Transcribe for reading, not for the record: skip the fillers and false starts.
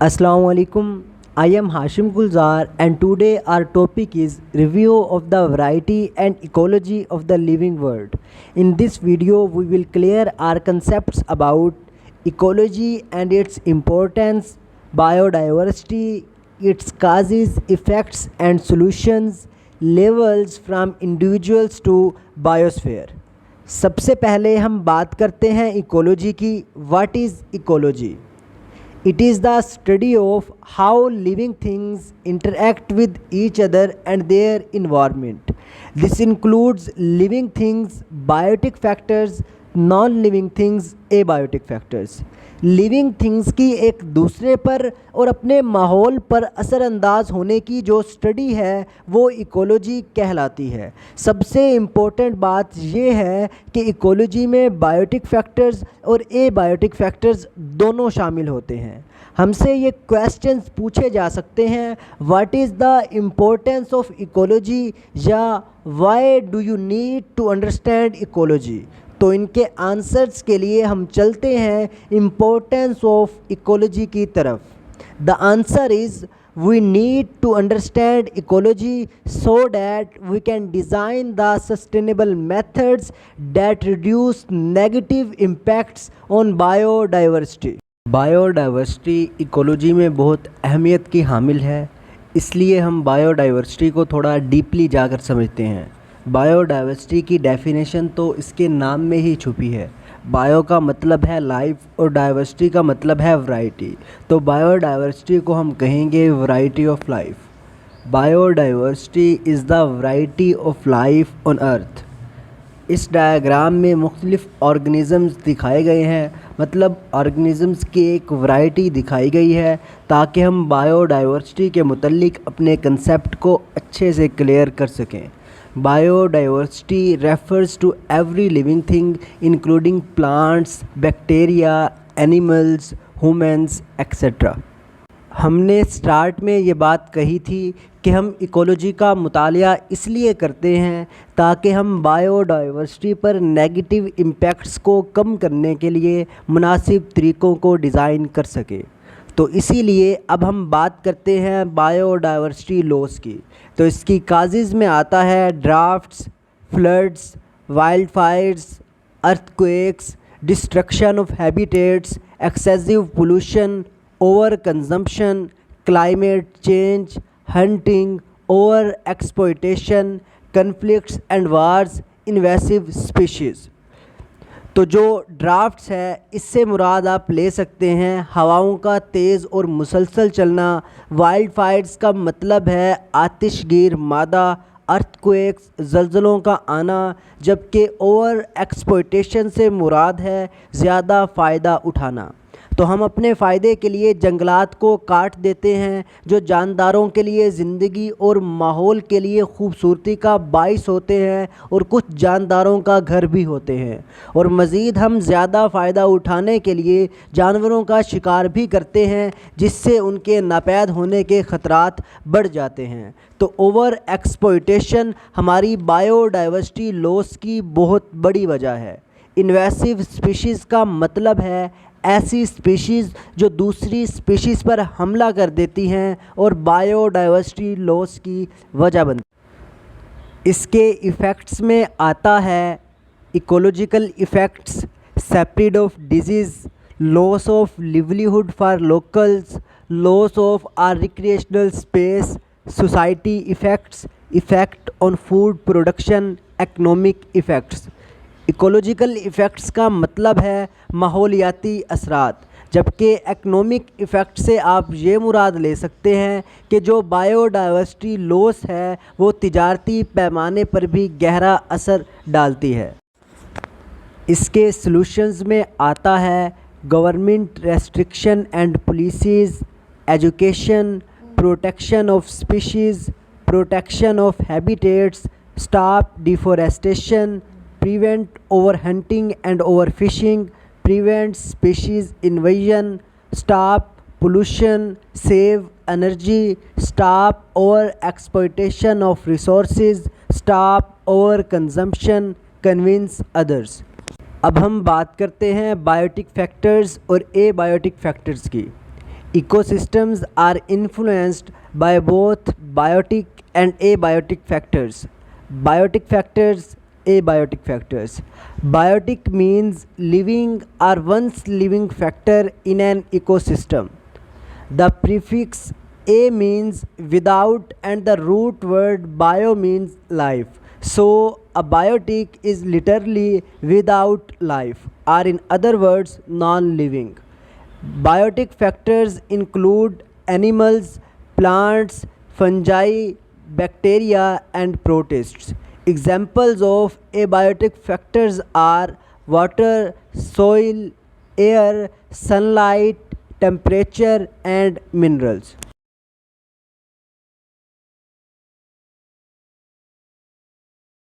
Assalamu alaikum. I am Hashim Gulzar and today our topic is review of the variety and ecology of the living world. In this video we will clear our concepts about ecology and its importance, biodiversity, its causes, effects and solutions, levels from individuals to biosphere. सबसे पहले हम बात करते हैं ecology की. What is ecology? It is the study of how living things interact with each other and their environment. This includes living things, biotic factors, non-living things, abiotic factors. Living things की एक दूसरे पर और अपने माहौल पर असर अंदाज होने की जो स्टडी है वो इकोलॉजी कहलाती है. सबसे इम्पोर्टेंट बात ये है कि इकोलॉजी में बायोटिक फैक्टर्स और एबायोटिक फैक्टर्स दोनों शामिल होते हैं. हमसे ये क्वेश्चंस पूछे जा सकते हैं, what is the importance of ecology या why do you need to understand ecology. तो इनके आंसर्स के लिए हम चलते हैं इम्पोर्टेंस ऑफ इकोलॉजी की तरफ. The answer is we need to understand ecology so that we can design the sustainable methods that reduce negative impacts on biodiversity. Biodiversity ecology में बहुत अहमियत की हामिल है, इसलिए हम बायोडाइवर्सिटी को थोड़ा डीपली जाकर समझते हैं. बायोडाइवर्सिटी की डेफिनेशन तो इसके नाम में ही छुपी है. बायो का मतलब है लाइफ और डाइवर्सिटी का मतलब है वैरायटी. तो बायोडाइवर्सिटी को हम कहेंगे variety of life. Biodiversity is the variety of life on earth. इस डायग्राम में मुख्तलिफ़ ऑर्गेनिज़म्स दिखाए गए हैं, मतलब ऑर्गेनिज़म्स की एक वैरायटी दिखाई गई है ताकि हम बायोडाइवर्सिटी के मुतल्लिक अपने कंसेप्ट को अच्छे से क्लियर कर सकें. Biodiversity refers to every living thing including plants, bacteria, animals, humans, etc. हमने स्टार्ट में ये बात कही थी कि हम इकोलॉजी का मुतालिया इसलिए करते हैं ताकि हम बायोडाइवर्सिटी पर नेगेटिव इम्पैक्ट्स को कम करने के लिए मुनासिब तरीक़ों को डिज़ाइन कर सकें. तो इसीलिए अब हम बात करते हैं बायोडाइवर्सिटी लॉस की. तो इसकी काजेज़ में आता है drafts, floods, wild Fyers, earthquakes, destruction of habitats, excessive pollution, over consumption, climate change, hunting, over exploitation, conflicts and wars, invasive species. तो जो ड्राफ्ट्स है इससे मुराद आप ले सकते हैं हवाओं का तेज़ और मुसलसल चलना. वाइल्ड फायर्स का मतलब है आतिशगीर मादा, अर्थक्वेक्स ज़लज़लों का आना, जबकि ओवर एक्सप्लॉयटेशन से मुराद है ज़्यादा फ़ायदा उठाना. तो हम अपने फ़ायदे के लिए जंगलात को काट देते हैं जो जानदारों के लिए ज़िंदगी और माहौल के लिए खूबसूरती का बाइस होते हैं और कुछ जानदारों का घर भी होते हैं. और मज़ीद हम ज़्यादा फ़ायदा उठाने के लिए जानवरों का शिकार भी करते हैं जिससे उनके नापैद होने के ख़तरात बढ़ जाते हैं. तो ओवर एक्सप्लॉयटेशन हमारी बायोडाइवर्सिटी लॉस की बहुत बड़ी वजह है. इन्वेसिव स्पीशीज़ का मतलब है ऐसी स्पीशीज़ जो दूसरी स्पीशीज़ पर हमला कर देती हैं और बायोडाइवर्सिटी लॉस की वजह बनती. इसके इफ़ेक्ट्स में आता है ecological effects, spread of disease, loss of livelihood for locals, loss of our recreational space, society effects, effect on food production, economic effects. Ecological effects का मतलब है माहौलियाती असरात, जबकि इकनॉमिक इफ़ेक्ट से आप ये मुराद ले सकते हैं कि जो बायोडाइवर्सिटी लॉस है वो तिजारती पैमाने पर भी गहरा असर डालती है. इसके सॉल्यूशंस में आता है government restriction and policies, education, protection of species, protection of habitats, stop deforestation, prevent overhunting and overfishing, prevent species invasion, stop pollution, save energy, stop over exploitation of resources, stop over consumption, convince others. अब हम बात करते हैं biotic factors और abiotic factors की. Ecosystems are influenced by both biotic and abiotic factors. Biotic factors, abiotic factors. Biotic means living or once living factor in an ecosystem. The prefix a means without and the root word bio means life. So a biotic is literally without life, or in other words, non living. Biotic factors include animals, plants, fungi, bacteria, and protists. Examples of abiotic factors are water, soil, air, sunlight, temperature, and minerals.